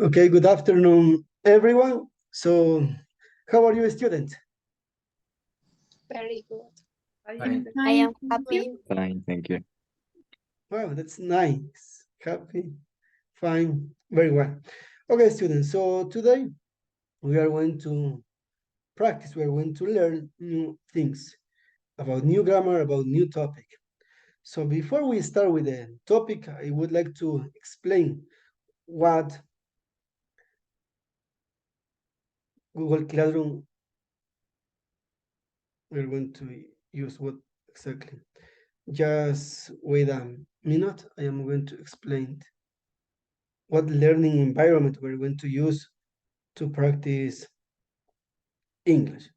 Okay, good afternoon, everyone. So, how are you, students? Very good. Fine. I am happy. Fine, thank you. Wow, that's nice. Happy, fine, very well. Okay, students, so today we are going to practice, we are going to learn new things about new grammar, about new topic. So before we start with the topic, I would like to explain what Google Classroom we're going to use what exactly. Just wait a minute. I am going to explain what learning environment we're going to use to practice English.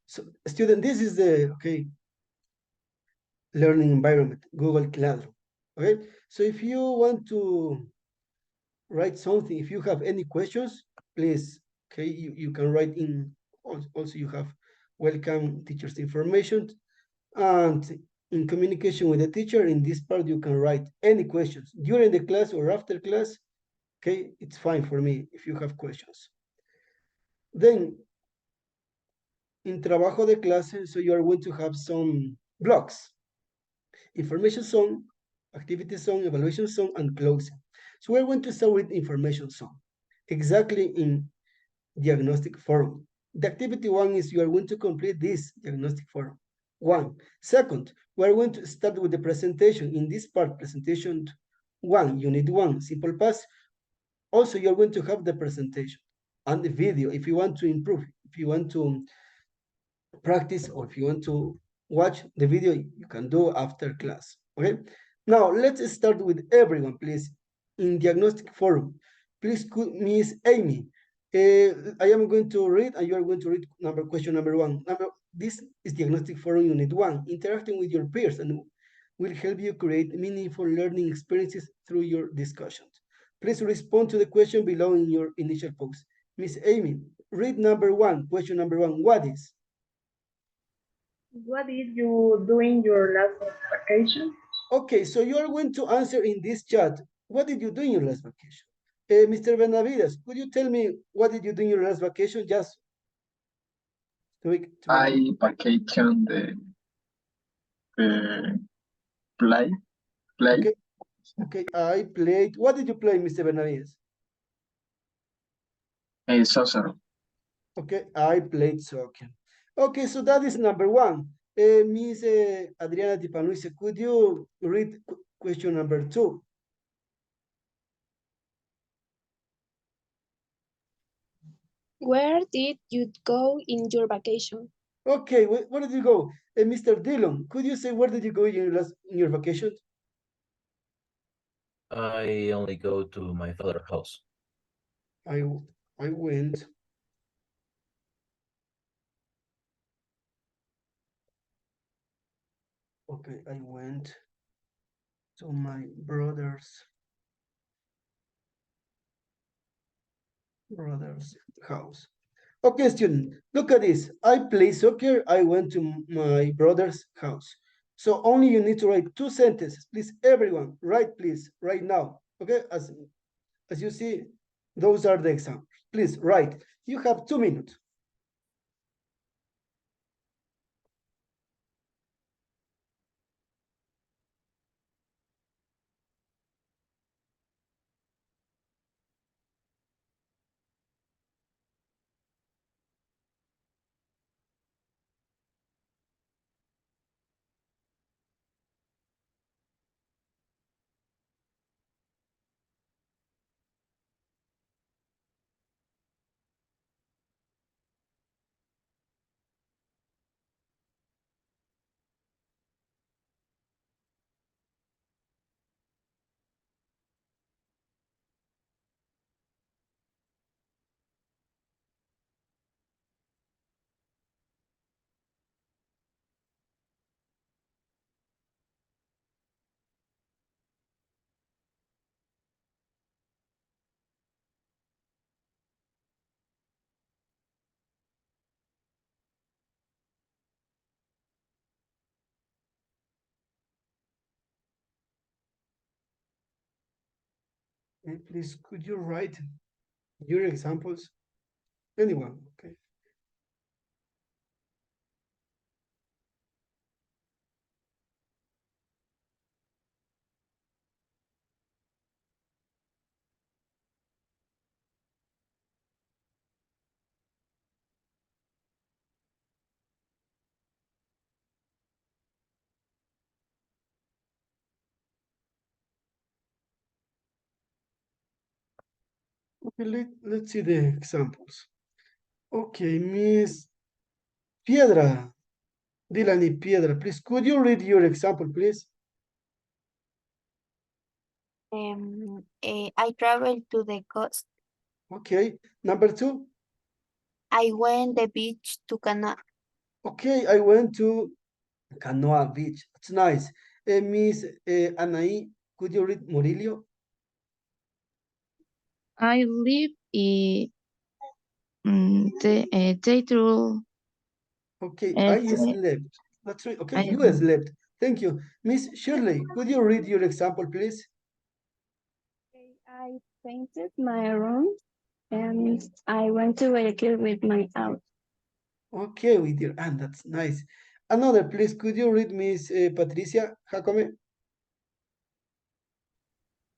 So, student, this is the learning environment, Google Classroom. Okay, so if you want to write something, if you have any questions, please, you can write in. Also, you have welcome teachers information, and in communication with the teacher, in this part, you can write any questions during the class or after class. Okay, it's fine for me if you have questions. Then, in trabajo de clase, so you are going to have some blocks: information zone, activity zone, evaluation zone, and closing. So we're going to start with information zone, exactly in diagnostic forum. The activity one is you are going to complete this diagnostic forum. One. Second, we are going to start with the presentation. In this part, presentation one, unit one, simple past. Also, you're going to have the presentation and the video if you want to improve, if you want to practice, or if you want to watch the video, you can do after class. Okay. Now let's start with everyone, please. In diagnostic forum, please, could Miss Amy. I am going to read, and you are going to read question number one. This is diagnostic forum unit one. Interacting with your peers and will help you create meaningful learning experiences through your discussions. Please respond to the question below in your initial post. Miss Amy, read number one. Question number one. What is? What did you do in your last vacation? Okay, so you are going to answer in this chat. What did you do in your last vacation? Mr. Benavides, could you tell me what did you do in your last vacation? Just to I vacation the play, play, okay, okay. I played. What did you play, Mr. Benavides? soccer. Okay, I played soccer. Okay, so that is number one. Miss Adriana Tipanuise, could you read question number two? Where did you go in your vacation? Okay, where did you go? Mr. Dillon, could you say where did you go in your vacation? I only go to my father's house. I I went. Okay, I went to my brother's house. Okay, student, look at this. I play soccer. I went to my brother's house. So only you need to write two sentences. Please, everyone, write, please, right now. Okay, as you see, those are the examples. Please write. You have 2 minutes. And please, could you write Your examples? Anyone? Okay. Okay, let's see the examples. Okay, Miss Piedra, Dilani Piedra, please, could you read your example, please? I traveled to the coast. Okay, number two. I went the beach to canoe. Okay, I went to Canoa Beach. It's nice. Miss Anaí, could you read Murillo? I live in the theater. Okay, I Este, slept. That's right. Okay, I, you slept. Thank you. Miss Shirley, could you read your example, please? Okay, I painted my room and I went to Guayaquil with my aunt. Okay, with your aunt. That's nice. Another, please. Could you read Miss Patricia Jacome?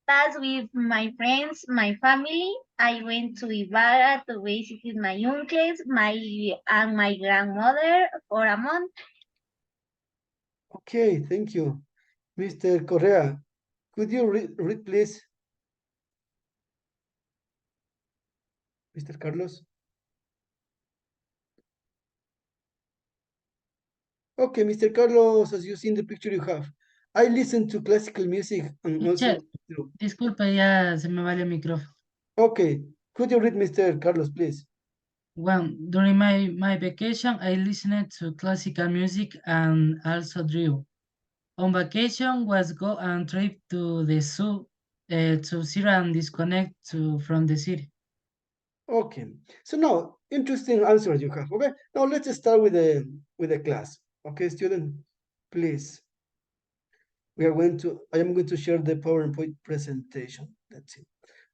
That's with my friends, my family. I went to Ibarra to visit my uncles, my grandmother for a month. Okay, thank you. Mr. Correa, could you read, please? Mr. Carlos? Okay, Mr. Carlos, as you see in the picture you have, I listen to classical music and Teacher, also. disculpe, ya se me vale el micrófono. Okay, could you read Mr. Carlos, please? Well, during my vacation, I listened to classical music and also drew. On vacation was go and trip to the zoo to see and disconnect from the city. Okay, so now interesting answers you have. Okay, now let's start with the class. Okay, student, please. I am going to share the PowerPoint presentation. That's it.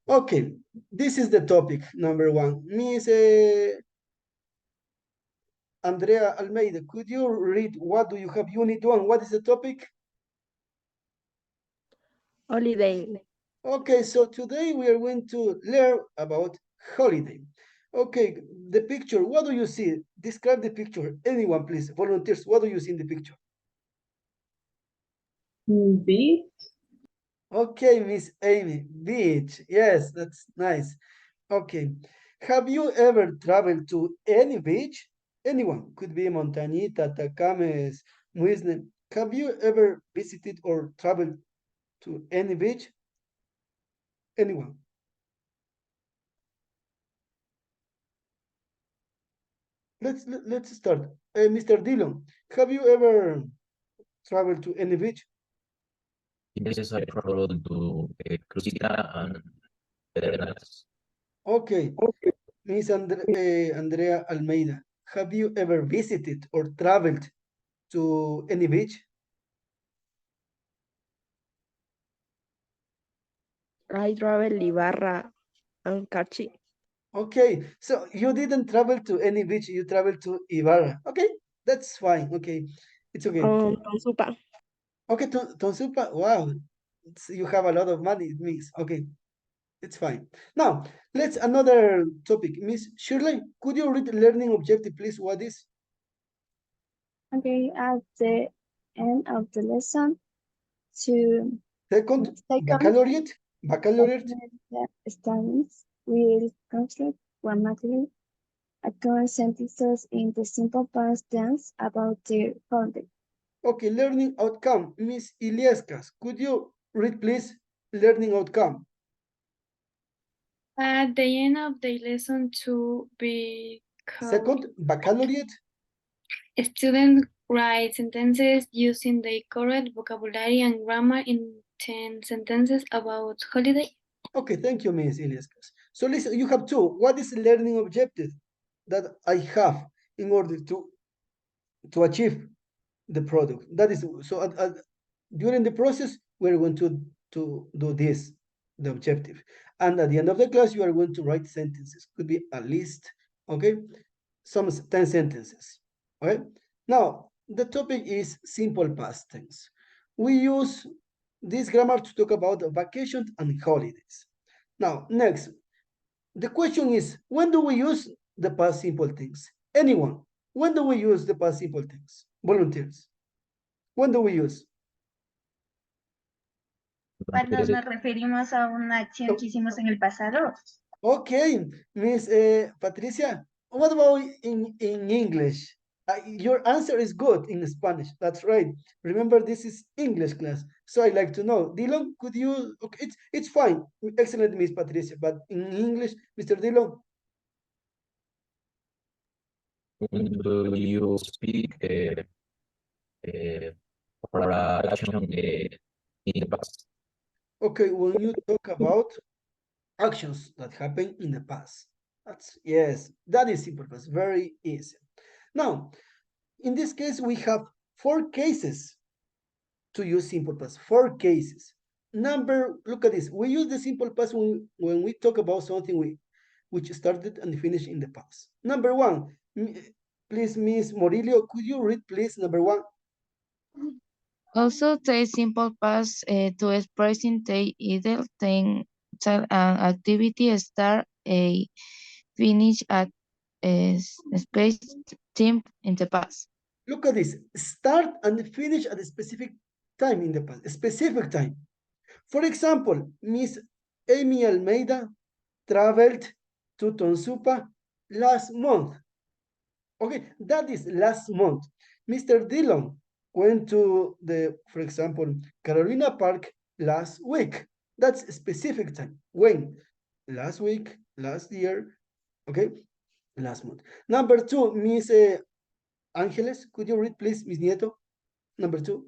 Okay, this is the topic number one. Miss Andrea Almeida, could you read what do you have unit one? What is the topic? Holiday. Okay, so today we are going to learn about holiday. Okay, the picture, what do you see? Describe the picture. Anyone, please, volunteers, what do you see in the picture? Beach. Okay, Miss Amy, beach. Yes, that's nice. Okay, have you ever traveled to any beach? Anyone, could be Montañita, Tacames, Muisne. Have you ever visited or traveled to any beach? Anyone? Let's start. Mr. Dillon, have you ever traveled to any beach? Yes, I traveled to Crucita and Pedernales. Okay, Miss Andrea Almeida, have you ever visited or traveled to any beach? I travel Ibarra and Cachi. Okay, so you didn't travel to any beach, you traveled to Ibarra. Okay, that's fine. Okay, it's okay. Tonsupa. Okay, Tonsupa, wow, you have a lot of money, it means. Okay, it's fine. Now, let's another topic. Miss Shirley, could you read learning objective, please? What is? Okay, at the end of the lesson, to Second, second baccalaureate? Baccalaureate? students will construct grammatically accurate sentences in the simple past tense about their holiday. Okay, learning outcome. Miss Iliescas, could you read, please? Learning outcome. At the end of the lesson to be Second, baccalaureate? students write sentences using the correct vocabulary and grammar in 10 sentences about holiday. Okay, thank you, Miss Iliescas. So listen, you have two. What is the learning objective that I have in order to achieve the product? That is, so during the process, we're going to do this, the objective. And at the end of the class, you are going to write sentences. Could be a list, okay? Some 10 sentences, okay? Now, the topic is simple past tense. We use this grammar to talk about vacations and holidays. Now, next, the question is, when do we use the past simple tense? Anyone, when do we use the past simple tense? Volunteers, when do we use? Cuando nos referimos a una acción que hicimos en el pasado. Okay, Miss Patricia, what about in English? Your answer is good in Spanish. That's right. Remember, this is English class, so I like to know. Dylan, could you? Okay, it's fine. Excellent, Miss Patricia. But in English, Mr. Dylan. When do you speak for action in the past? Okay, when you talk about actions that happen in the past, that's yes, that is simple past. Very easy. Now, in this case, we have 4 cases to use simple past. 4 cases. Look at this. We use the simple past when we talk about something which started and finished in the past. Number 1, please, Miss Morillo, could you read, please, number 1? Also, the simple past to expressing the either thing an activity start a finish at a space time in the past. Look at this. Start and finish at a specific time in the past. A specific time. For example, Miss Amy Almeida traveled to Tonsupa last month. Okay, that is last month. Mr. Dillon went to for example, Carolina Park last week. That's a specific time. When? Last week, last year, okay, last month. Number 2, Miss Angeles, could you read, please, Miss Nieto? Number 2.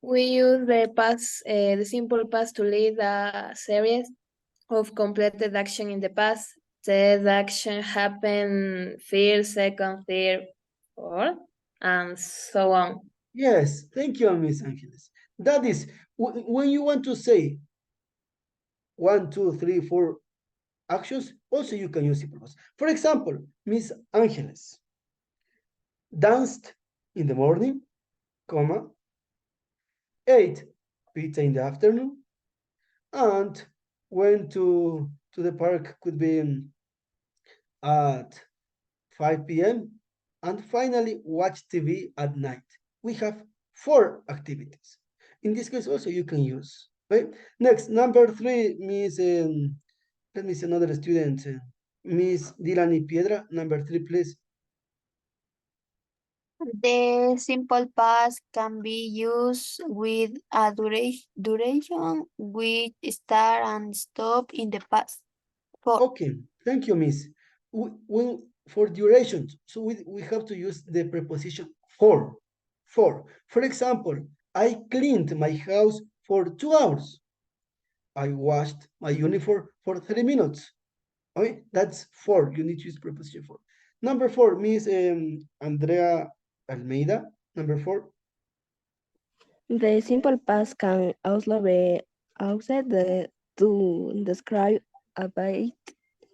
We use the simple past to lead a series of completed action in the past. Said action happened first, second, third, fourth, and so on. Yes, thank you, Miss Angeles. That is, when you want to say 1, 2, 3, 4 actions, also you can use simple past. For example, Miss Angeles danced in the morning, comma, ate pizza in the afternoon, and went to the park, could be at 5 p.m., and finally watch TV at night. We have 4 activities. In this case, also you can use. Right? Next, number 3, Miss, let me see another student, Miss Dilani Piedra, number 3, please. The simple past can be used with a duration which start and stop in the past. Okay, thank you, Miss. For duration, so we have to use the preposition for. For example, I cleaned my house for 2 hours. I washed my uniform for 30 minutes. Okay, that's 4. You need to use preposition for. Number 4, Miss Andrea Almeida. Number 4. The simple past can also be used to describe a bite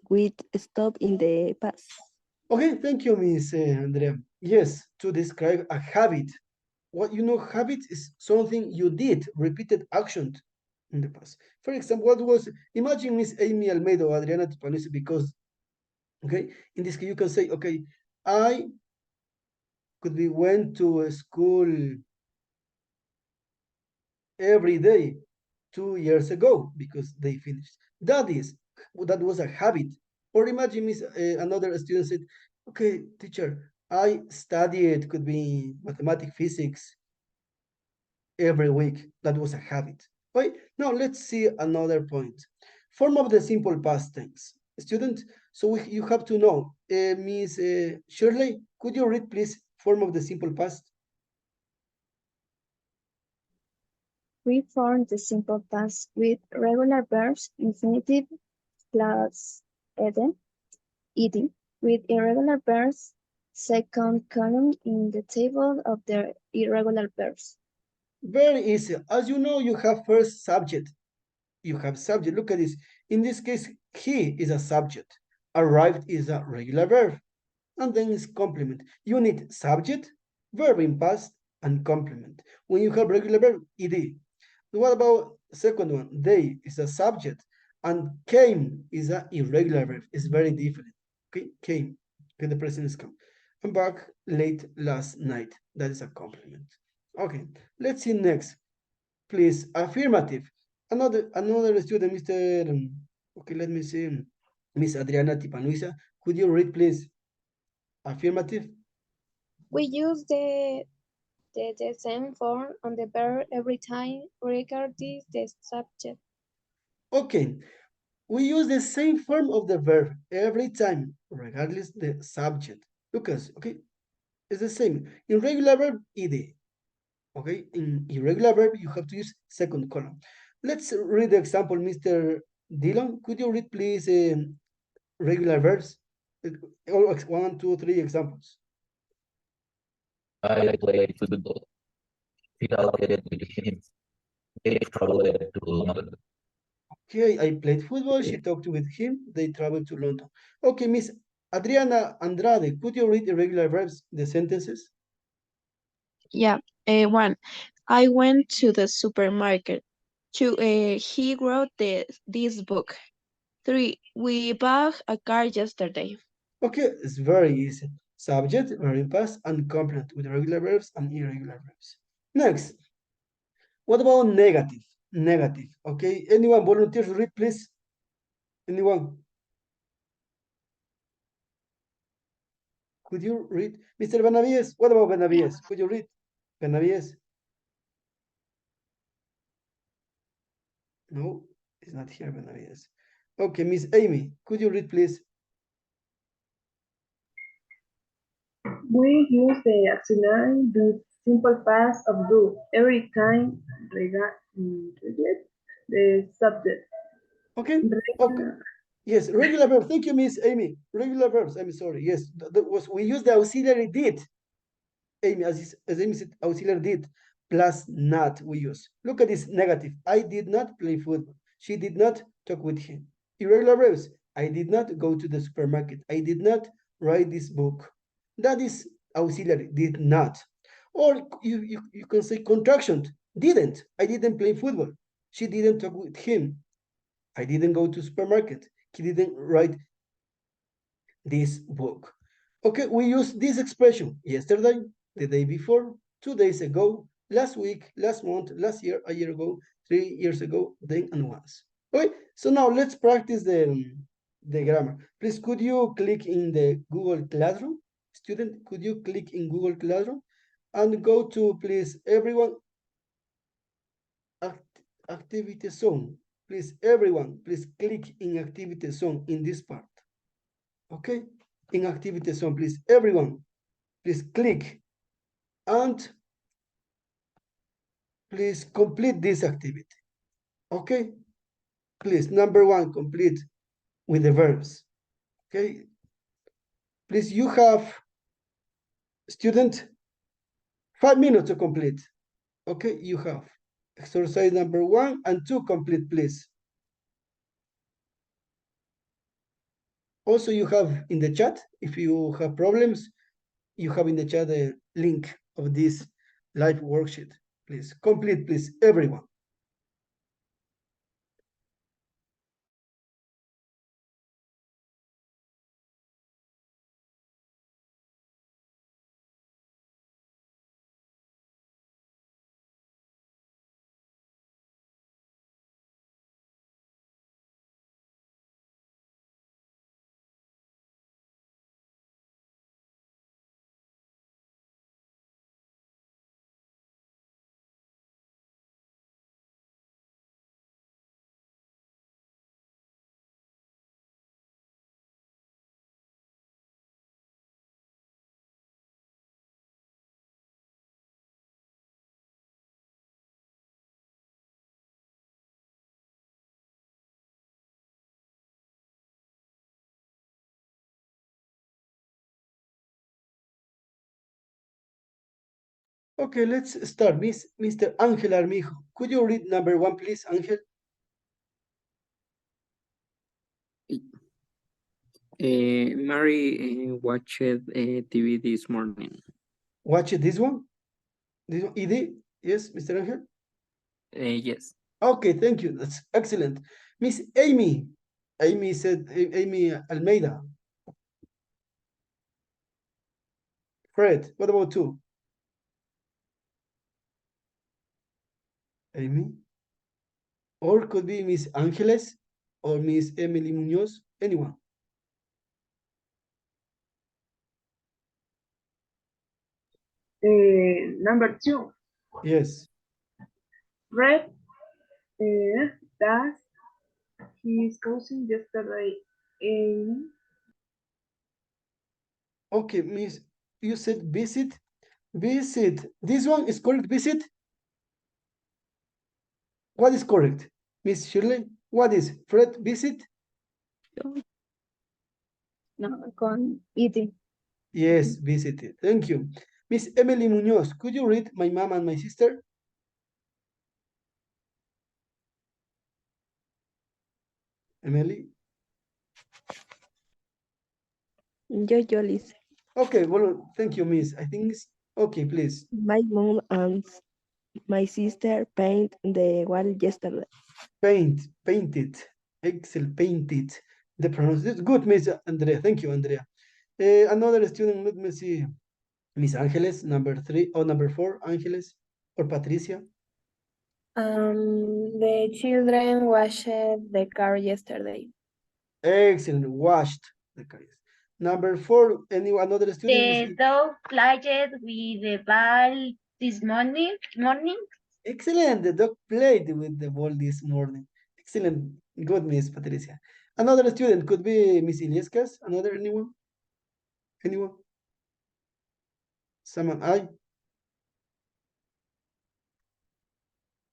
with stop in the past. Okay, thank you, Miss Andrea. Yes, to describe a habit. What you know, habit is something you did, repeated action in the past. For example, what was, imagine Miss Amy Almeida or Adriana Tipanese, because, okay, in this case you can say, okay, I could be went to a school every day 2 years ago because they finished. That was a habit. Or imagine Miss another student said, okay, teacher, I studied, could be mathematics, physics every week. That was a habit. Right? Now let's see another point. Form of the simple past tense. Student, so you have to know. Miss Shirley, could you read, please, form of the simple past? We form the simple past with regular verbs, infinitive plus ed, with irregular verbs, second column in the table of the irregular verbs. Very easy. As you know, you have first subject. you have subject. Look at this. In this case, he is a subject. Arrived is a regular verb. And then it's complement. You need subject, verb in past, and complement. When you have regular verb, ed. What about second one? They is a subject, and came is an irregular verb. It's very different. Okay, came. Okay, the present is come. I'm back late last night. That is a compliment. Okay, let's see next. Please, affirmative. Another student, Mr. Okay, let me see. Miss Adriana Tipanuisa, could you read, please? Affirmative. We use the same form on the verb every time, regardless the subject. Okay, we use the same form of the verb every time, regardless the subject. Lucas, okay, it's the same. In regular verb, ed. Okay, in irregular verb, you have to use second column. Let's read the example, Mr. Dillon. Could you read, please, regular verbs? One, two, three examples. I played football. He talked with him. They traveled to London. Okay, I played football. She talked with him. They traveled to London. Okay, Miss Adriana Andrade, could you read irregular verbs, the sentences? Yeah. One, I went to the supermarket. Two, he wrote this book. Three, we bought a car yesterday. Okay, it's very easy. Subject, verb in past, and complement with regular verbs and irregular verbs. Next, what about negative? Negative, okay? Anyone volunteer to read, please? Anyone? Could you read? Mr. Benavides, what about Benavides? Could you read? Benavides? No, it's not here, Benavides. Okay, Miss Amy, could you read, please? We use the auxiliary the simple past of do every time regard the subject. Okay, okay. Yes, regular verb. Thank you, Miss Amy. Regular verbs. I'm sorry. Yes, that was we use the auxiliary did. Amy, as Amy said, auxiliary did plus not we use. Look at this negative. I did not play football. She did not talk with him. Irregular verbs. I did not go to the supermarket. I did not write this book. That is auxiliary, did not. Or you can say contraction, didn't. I didn't play football. She didn't talk with him. I didn't go to supermarket. He didn't write this book. Okay, we use this expression yesterday, the day before, 2 days ago, last week, last month, last year, a year ago, 3 years ago, then and once. Okay, so now let's practice the grammar. Please, could you click in the Google Classroom? Student, could you click in Google Classroom and go to, please, everyone, activity zone. Please, everyone, please click in activity zone in this part. Okay, in activity zone, please, everyone, please click and please complete this activity. Okay, please, number one, complete with the verbs. Okay, please, you have, student, 5 minutes to complete. Okay, you have exercise number 1 and 2 complete, please. Also, you have in the chat, if you have problems, you have in the chat the link of this live worksheet. Please complete, please, everyone. Okay, let's start. Mr. Angel Armijo, could you read number 1, please, Angel? Mary watched TV this morning. Watch this one. This one, ED. Yes, Mr. Angel. Yes. Okay, thank you. That's excellent. Miss Amy. Amy said, Amy Almeida. Fred, what about you? Amy? Or could be Miss Angeles or Miss Emily Munoz, anyone. Number 2. Yes. Fred does his cousin yesterday. Okay, Miss, you said visit. Visit. This one is correct, visit. What is correct? Miss Shirley, what is Fred visit? No, con eating. Yes, visited. Thank you. Miss Emily Munoz, could you read my mom and my sister? Emily? Yo listen. Okay, well, thank you, Miss. I think it's okay, please. My mom and my sister paint the wall yesterday. Painted. Excel, painted. The pronunciation. Good, Miss Andrea. Thank you, Andrea. Another student, let me see. Miss Angeles, number 3 or number 4, Angeles or Patricia. The children washed the car yesterday. Excellent, washed the cars. Number 4, another student? The dog played with the ball this morning. Excellent, the dog played with the ball this morning. Excellent, good, Miss Patricia. Another student could be Miss Iliescas. Another, anyone? Anyone? Someone, I?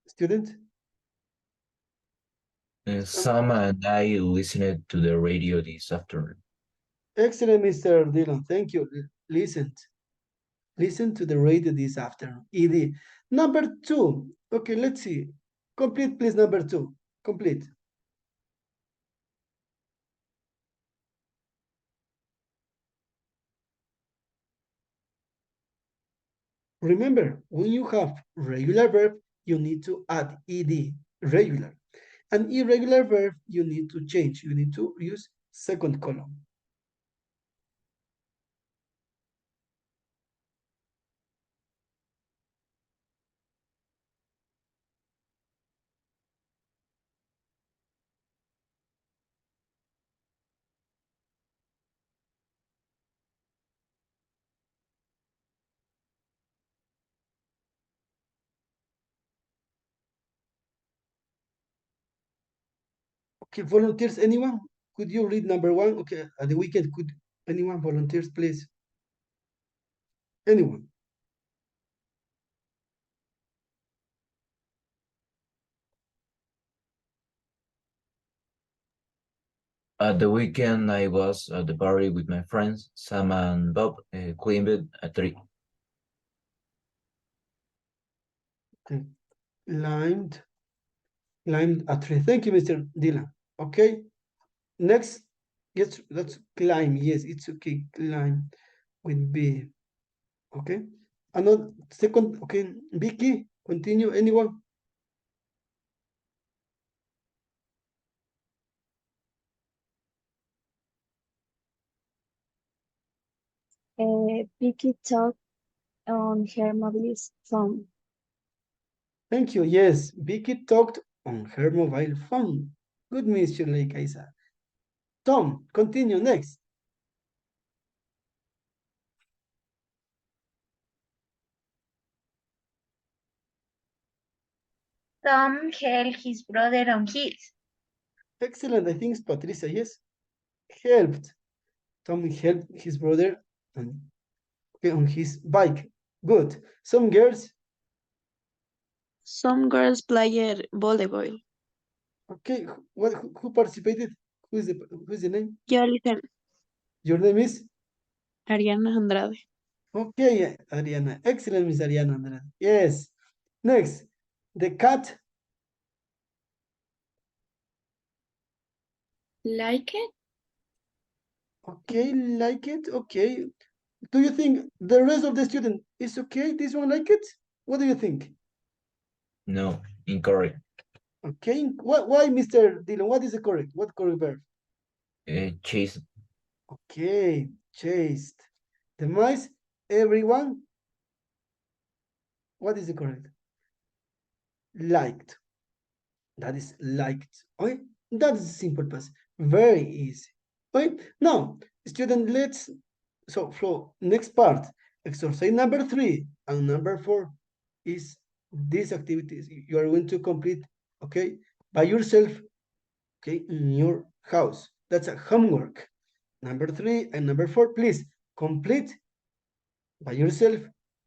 Student? Sam and I listened to the radio this afternoon. Excellent, Mr. Dillon. Thank you. Listen to the radio this afternoon. ED. Number 2. Okay, let's see. Complete, please, number 2. Complete. Remember, when you have regular verb, you need to add ed, regular. An irregular verb, you need to change. You need to use second column. Okay, volunteers, anyone? Could you read number 1? Okay, at the weekend, could anyone volunteers, please? Anyone? At the weekend, I was at the party with my friends, Sam and Bob, climbed a tree. Okay. Climbed a tree. Thank you, Mr. Dylan. Okay. Next, yes, that's climb. Yes, it's okay. Climb with B. Okay. Another second. Okay. Vicky, continue. Anyone? Vicky talked on her mobile phone. Thank you. Yes, Vicky talked on her mobile phone. Good, Miss Shirley Kaisa. Tom, continue next. Tom held his brother on his. Excellent. I think it's Patricia. Yes. Helped. Tom helped his brother on his bike. Good. Some girls. Some girls played volleyball. Okay. Who participated? Who's the name? Yo listen. Your name is? Ariana Andrade. Okay, Ariana. Excellent, Miss Ariana Andrade. Yes. Next. The cat. Like it? Okay, like it. Okay. Do you think the rest of the student is okay? This one like it? What do you think? No, incorrect. Okay. Why, Mr. Dillon? What is the correct? What correct verb? Chase. Okay, chased. The mice, everyone. What is the correct? Liked. That is liked. Okay, that is simple past. Very easy. Okay, now, student, let's for next part, exercise number 3 and number 4 is these activities you are going to complete, okay, by yourself, okay, in your house. That's a homework. Number 3 and number 4, please complete by yourself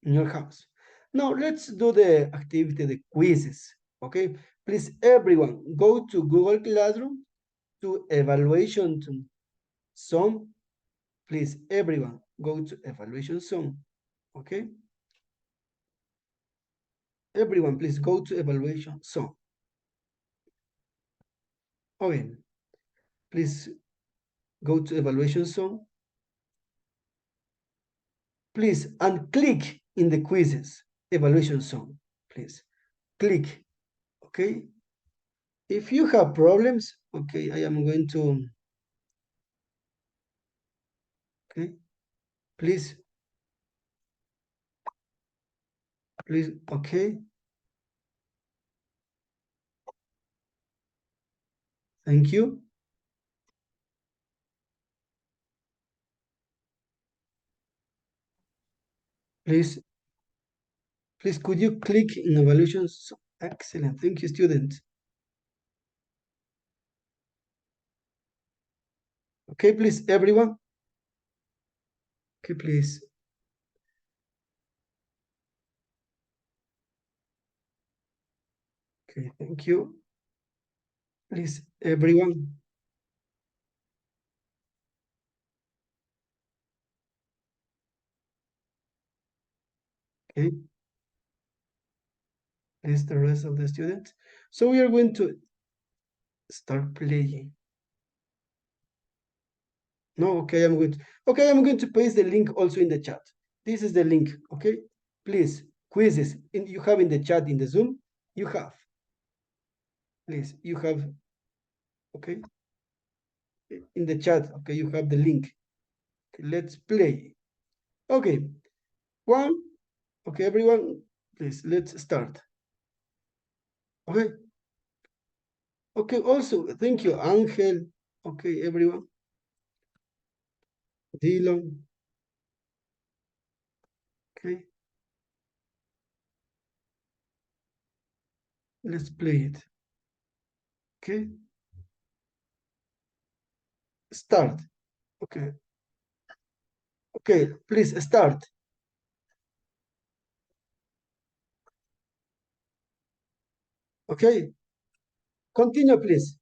in your house. Now let's do the activity, the quizzes. Okay, please everyone go to Google Classroom to evaluation zone. Please everyone go to evaluation zone. Okay, everyone please go to evaluation zone. Okay, please go to evaluation zone. Please and click in the quizzes evaluation zone. Please click. Okay, if you have problems, okay, I am going to, okay, please, okay, thank you. Please, could you click in evaluations? Excellent, thank you, student. Okay, please, everyone. Okay, please. Okay, thank you. Please, everyone. Okay. Please, the rest of the students. So we are going to start playing. No, okay, I'm going to paste the link also in the chat. This is the link, okay? Please, quizzes you have in the chat in the Zoom, you have. Please, you have, okay? In the chat, okay, you have the link. Okay, let's play. Okay, one, okay, everyone, please, let's start. Okay. Okay, also, thank you, Angel. Okay, everyone. Dylan. Okay. Let's play it. Okay. Start. Okay. Okay, please start. Okay. Continue, please.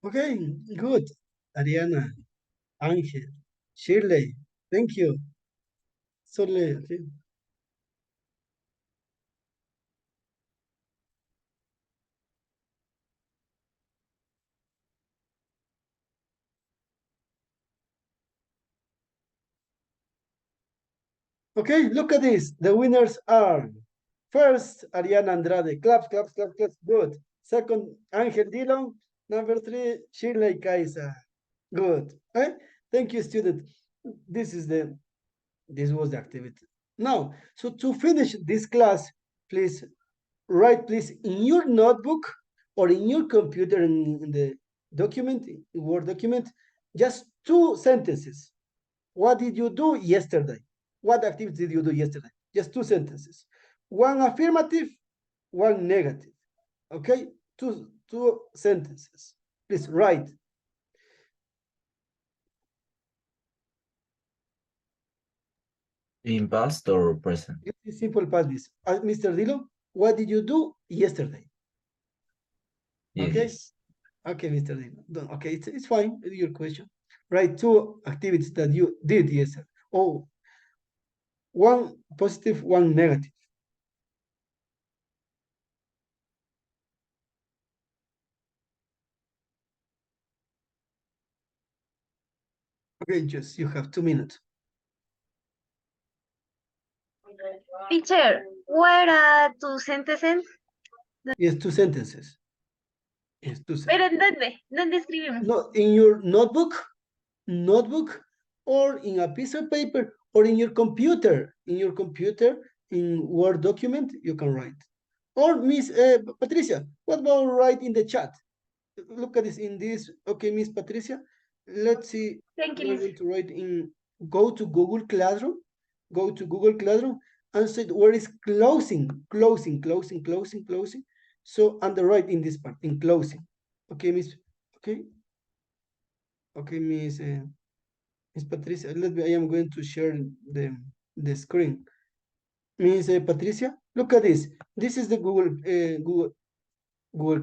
Okay, good. Ariana, Angel, Shirley, thank you. Sorry, okay. Okay, look at this. The winners are first, Ariana Andrade. Claps, claps, claps, claps. Good. Second, Angel Dillon. Number three, Shirley Kaisa. Good. Eh? Thank you, student. This is the this was the activity. Now, so to finish this class, please write please in your notebook or in your computer in the document, in Word document, just two sentences. What did you do yesterday? What activity did you do yesterday? Just two sentences. One affirmative, one negative. Okay? Two sentences. Please write. In past or present? It's simple past this. Mr. Dillon, what did you do yesterday? Okay? Yes. Okay, Mr. Dillon. Okay, it's fine. It's your question. Write two activities that you did yesterday. Oh, one positive, one negative. Okay, just you have 2 minutes. Teacher, where are two sentences? Yes, two sentences. Yes, two sentences. ¿Pero en dónde? ¿Dónde escribimos? No, in your notebook, or in a piece of paper, or in your computer. In Word document, you can write. Or Miss Patricia, what about write in the chat? Look at this in this. Okay, Miss Patricia, let's see. Thank you, We're Liz. going to write in. Go to Google Classroom. Go to Google Classroom and say where is closing. So on the right in this part in closing. Okay, Miss. Okay. Okay, Miss Patricia. I am going to share the screen. Miss Patricia, look at this. This is the Google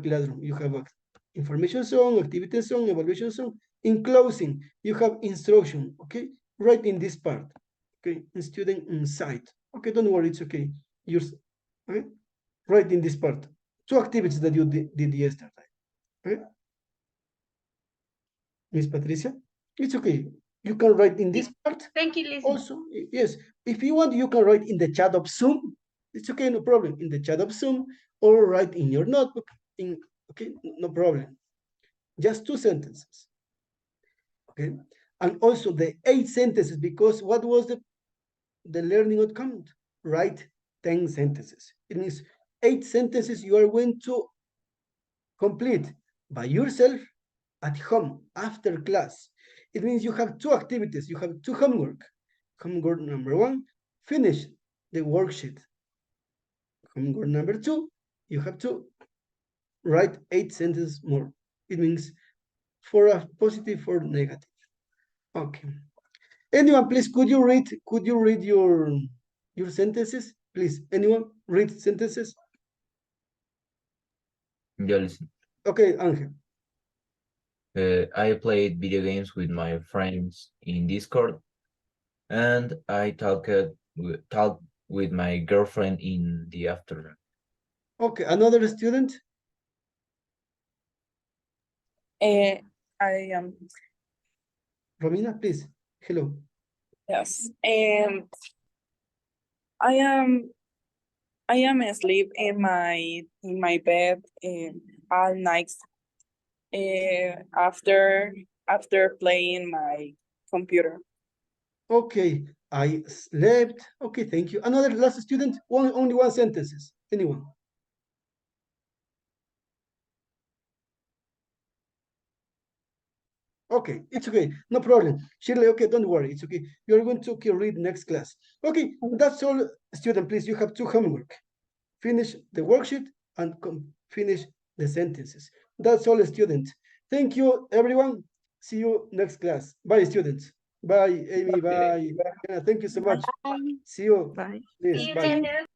Classroom. You have information zone, activity zone, evaluation zone. In closing, you have instruction. Okay, right in this part. Okay, in student insight. Okay, don't worry, it's okay. Okay, right in this part. Two activities that you did yesterday. Okay, Miss Patricia, it's okay. You can write in this part. Thank you, Liz. Also, yes, if you want, you can write in the chat of Zoom. It's okay, no problem. In the chat of Zoom, or write in your notebook. Okay, no problem. Just two sentences. Okay, and also the 8 sentences, because what was the learning outcome? Write 10 sentences. It means 8 sentences you are going to complete by yourself at home after class. It means you have two activities. You have two homework. Homework number 1, finish the worksheet. Homework number 2, you have to write 8 sentences more. It means for a positive or negative. Okay. Anyone, please, could you read your sentences? Please, anyone read sentences? Yeah, listen. Okay, Angel. I played video games with my friends in Discord, and I talked with my girlfriend in the afternoon. Okay, another student? I am. Romina, please. Hello. Yes. I am asleep in my bed all night after playing my computer. Okay, I slept. Okay, thank you. Another last student, only one sentences. Anyone? Okay, it's okay, no problem. Shirley, okay, don't worry, it's okay. You're going to read next class. Okay, that's all, student, please. You have two homework. Finish the worksheet and finish the sentences. That's all, students. Thank you, everyone. See you next class. Bye, students. Bye, Amy. Bye. Thank you so much. Bye. See you. Bye. Please, See you bye. later.